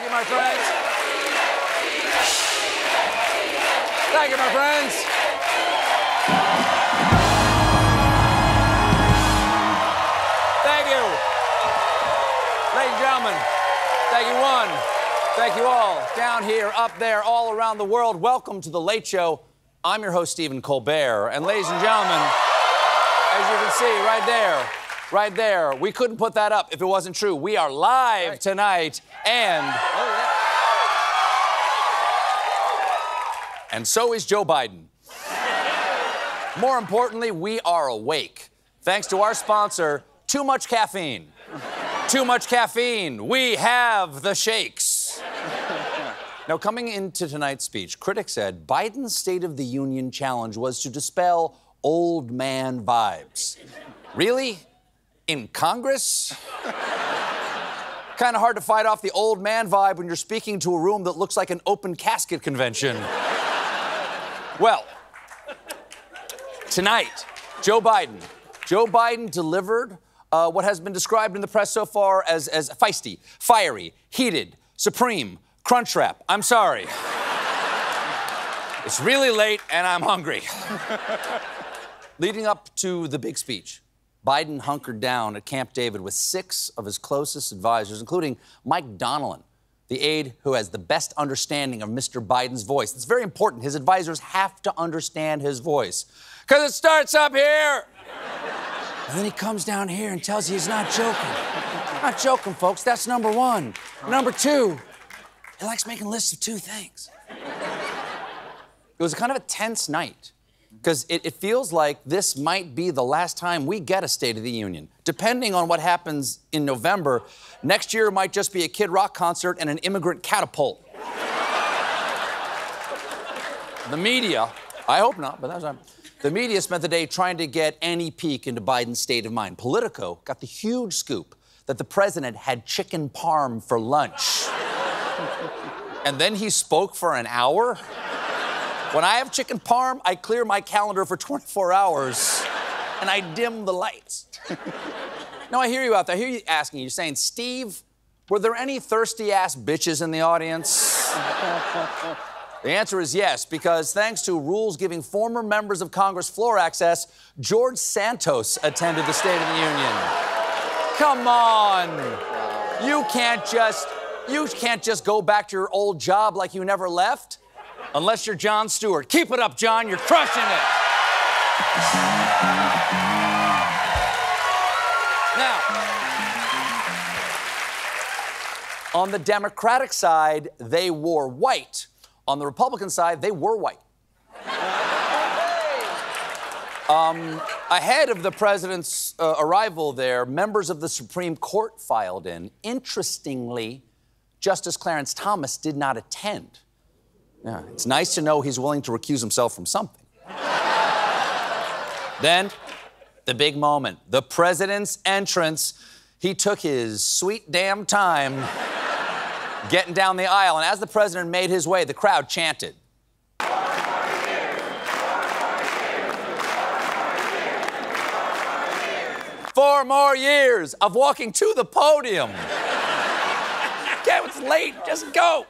you, my friends. Thank you, my friends. Thank you. Ladies and gentlemen, thank you one. Thank you all. Down here, up there, all around the world, welcome to The Late Show. I'm your host, Stephen Colbert. And ladies and gentlemen, as you can see right there, we couldn't put that up if it wasn't true. We are live tonight, and so is Joe Biden. More importantly, we are awake. Thanks to our sponsor, Too Much Caffeine. Too much caffeine. We have the shakes. Now, coming into tonight's speech, critics said Biden's State of the Union challenge was to dispel old man vibes. Really? In Congress? Kind of hard to fight off the old man vibe when you're speaking to a room that looks like an open casket convention. Well, tonight, Joe Biden delivered what has been described in the press so far as feisty, fiery, heated, supreme, crunchwrap. I'm sorry. It's really late and I'm hungry. Leading up to the big speech, Biden hunkered down at Camp David with 6 of his closest advisors, including Mike Donnellan, the aide who has the best understanding of Mr. Biden's voice. It's very important. His advisors have to understand his voice, because it starts up here. And then he comes down here and tells you he's not joking. Not joking, folks. That's number 1. Number 2, he likes making lists of 2 things. It was kind of a tense night, because it feels like this might be the last time we get a State of the Union. Depending on what happens in November, next year might just be a Kid Rock concert and an immigrant catapult. The media, I hope not, but that's not. The media spent the day trying to get any peek into Biden's state of mind. Politico got the huge scoop that the president had chicken parm for lunch. And then he spoke for an hour? When I have chicken parm, I clear my calendar for 24 hours, and I dim the lights. Now, I hear you out there. I hear you asking, you're saying, Steve, were there any thirsty-ass bitches in the audience? The answer is yes, because thanks to rules giving former members of Congress floor access, George Santos attended the State of the Union. Come on. You can't just go back to your old job like you never left. Unless you're Jon Stewart. Keep it up, John. You're crushing it. Now, on the Democratic side, they wore white. On the Republican side, they were white. Ahead of the president's arrival there, members of the Supreme Court filed in. Interestingly, Justice Clarence Thomas did not attend. Yeah, it's nice to know he's willing to recuse himself from something. Then, the big moment, the president's entrance. He took his sweet damn time getting down the aisle, and as the president made his way, the crowd chanted. 4 more years of walking to the podium. Okay, it's late, just go.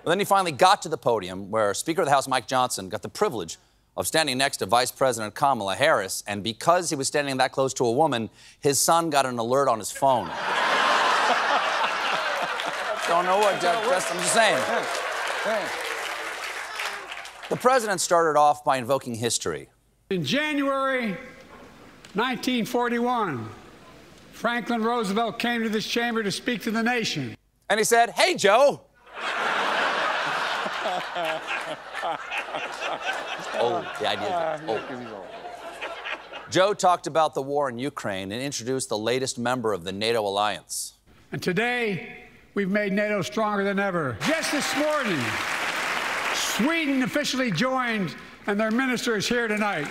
Well, then he finally got to the podium where Speaker of the House Mike Johnson got the privilege of standing next to Vice President Kamala Harris, and because he was standing that close to a woman, his son got an alert on his phone. Don't know what, I'm just saying. The president started off by invoking history. In January 1941, Franklin Roosevelt came to this chamber to speak to the nation. And he said, "Hey, Joe." Oh, the idea. Oh. Joe talked about the war in Ukraine and introduced the latest member of the NATO alliance. And today, we've made NATO stronger than ever. Just this morning, Sweden officially joined, and their minister is here tonight.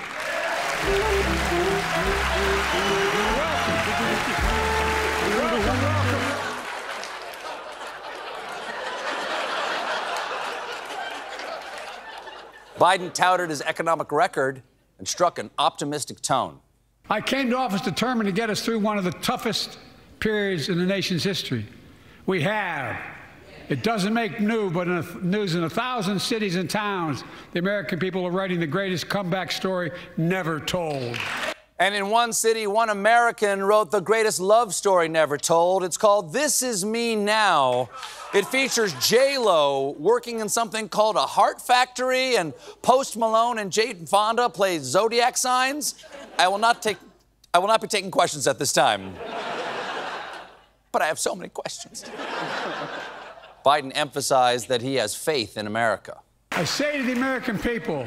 Biden touted his economic record and struck an optimistic tone. I came to office determined to get us through one of the toughest periods in the nation's history. We have. It doesn't make news, but news in 1,000 cities and towns, the American people are writing the greatest comeback story never told. And in one city, one American wrote the greatest love story never told. It's called This Is Me Now. It features J-Lo working in something called a heart factory, and Post Malone and Jane Fonda play zodiac signs. I will not be taking questions at this time. But I have so many questions. Biden emphasized that he has faith in America. I say to the American people,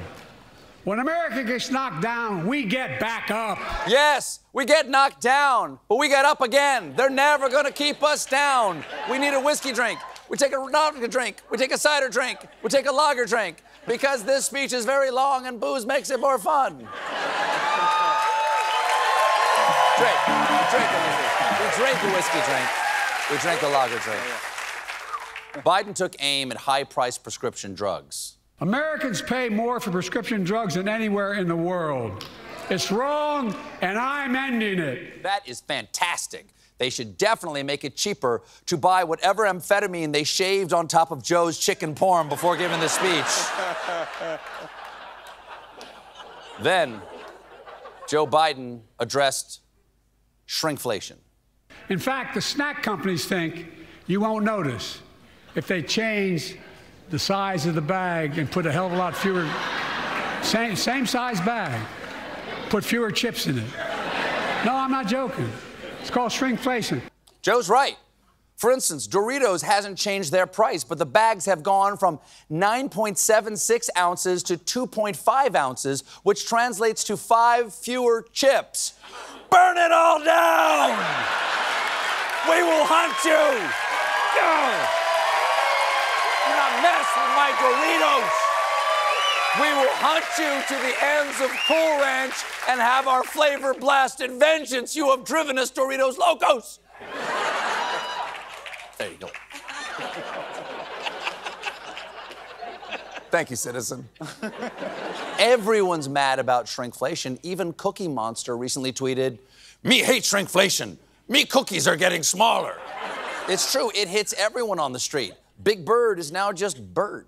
when America gets knocked down, we get back up. Yes, we get knocked down, but we get up again. They're never gonna keep us down. We need a whiskey drink. We take a vodka drink. We take a cider drink. We take a lager drink. Because this speech is very long and booze makes it more fun. Drink a whiskey drink. We drank a lager drink. Biden took aim at high-priced prescription drugs. Americans pay more for prescription drugs than anywhere in the world. It's wrong, and I'm ending it. That is fantastic. They should definitely make it cheaper to buy whatever amphetamine they shaved on top of Joe's chicken parm before giving this speech. Then, Joe Biden addressed shrinkflation. In fact, the snack companies think you won't notice if they change the size of the bag and put a hell of a lot fewer, same size bag, put fewer chips in it. No, I'm not joking. It's called shrinkflation. Joe's right. For instance, Doritos hasn't changed their price, but the bags have gone from 9.76 ounces to 2.5 ounces, which translates to 5 fewer chips. Burn it all down! We will hunt you! No! Do not mess with my Doritos! We will hunt you to the ends of Cool Ranch and have our flavor-blasted vengeance. You have driven us, Doritos Locos! There you go. Thank you, citizen. Everyone's mad about shrinkflation. Even Cookie Monster recently tweeted, "Me hate shrinkflation. Me cookies are getting smaller." It's true, it hits everyone on the street. Big Bird is now just Bird.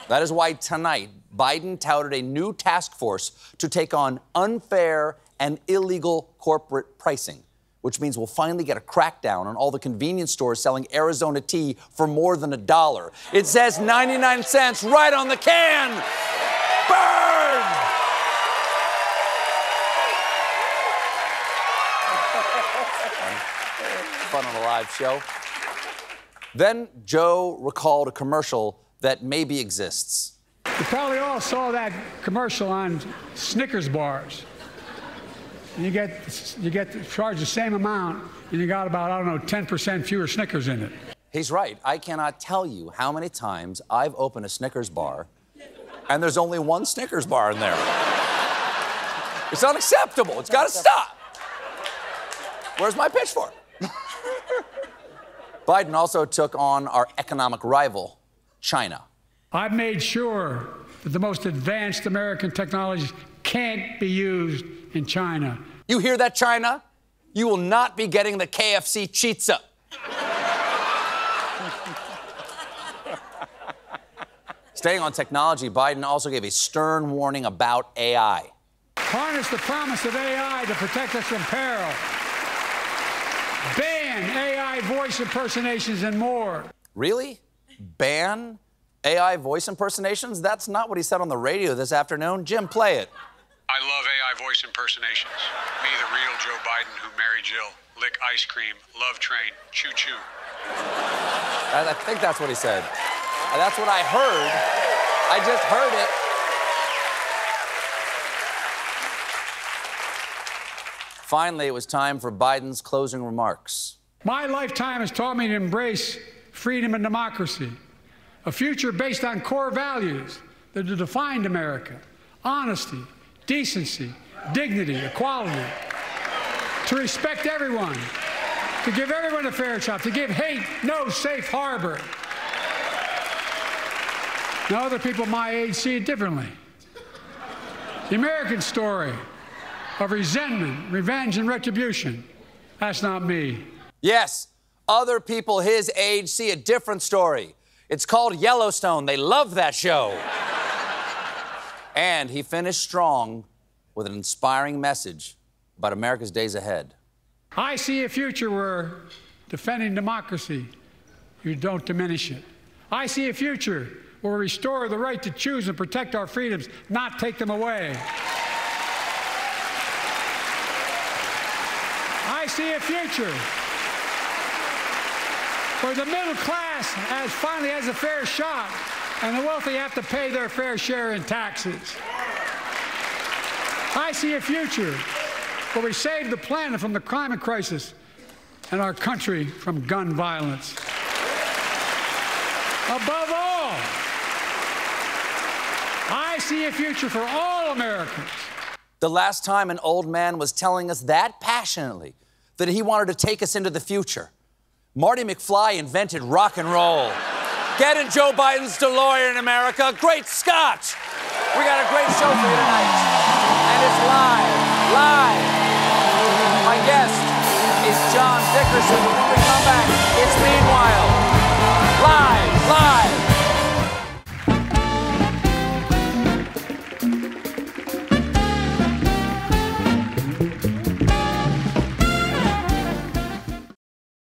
That is why tonight, Biden touted a new task force to take on unfair and illegal corporate pricing, which means we'll finally get a crackdown on all the convenience stores selling Arizona tea for more than $1. It says 99 cents right on the can. Burn! Fun on a live show. Then Joe recalled a commercial that maybe exists. You probably all saw that commercial on Snickers bars. You get charged the same amount, and you got about, I don't know, 10% fewer Snickers in it. He's right. I cannot tell you how many times I've opened a Snickers bar, and there's only one Snickers bar in there. It's unacceptable. It's got to stop. Where's my pitchfork? Biden also took on our economic rival, China. I've made sure that the most advanced American technologies can't be used in China. You hear that, China? You will not be getting the KFC pizza. Staying on technology, Biden also gave a stern warning about AI. Harness the promise of AI to protect us from peril. Ban AI voice impersonations and more. Really? Ban AI voice impersonations? That's not what he said on the radio this afternoon. Jim, play it. I love AI voice impersonations. Me, the real Joe Biden who married Jill. Lick ice cream, love train, choo-choo. I think that's what he said. That's what I heard. I just heard it. Finally, it was time for Biden's closing remarks. My lifetime has taught me to embrace freedom and democracy, a future based on core values that have defined America: honesty, decency, dignity, equality, to respect everyone, to give everyone a fair shot, to give hate no safe harbor. Now, other people my age see it differently. The American story of resentment, revenge, and retribution, that's not me. Yes, other people his age see a different story. It's called Yellowstone. They love that show. And he finished strong with an inspiring message about America's days ahead. I see a future where defending democracy, you don't diminish it. I see a future where we restore the right to choose and protect our freedoms, not take them away. I see a future where the middle class finally has a fair shot and the wealthy have to pay their fair share in taxes. I see a future where we save the planet from the climate crisis and our country from gun violence. Above all, I see a future for all Americans. The last time an old man was telling us that passionately that he wanted to take us into the future, Marty McFly invented rock and roll. Get in Joe Biden's DeLorean in America. Great Scott! We got a great show for you tonight. And it's live. My guest is John Dickerson. When we come back, it's Meanwhile. Live.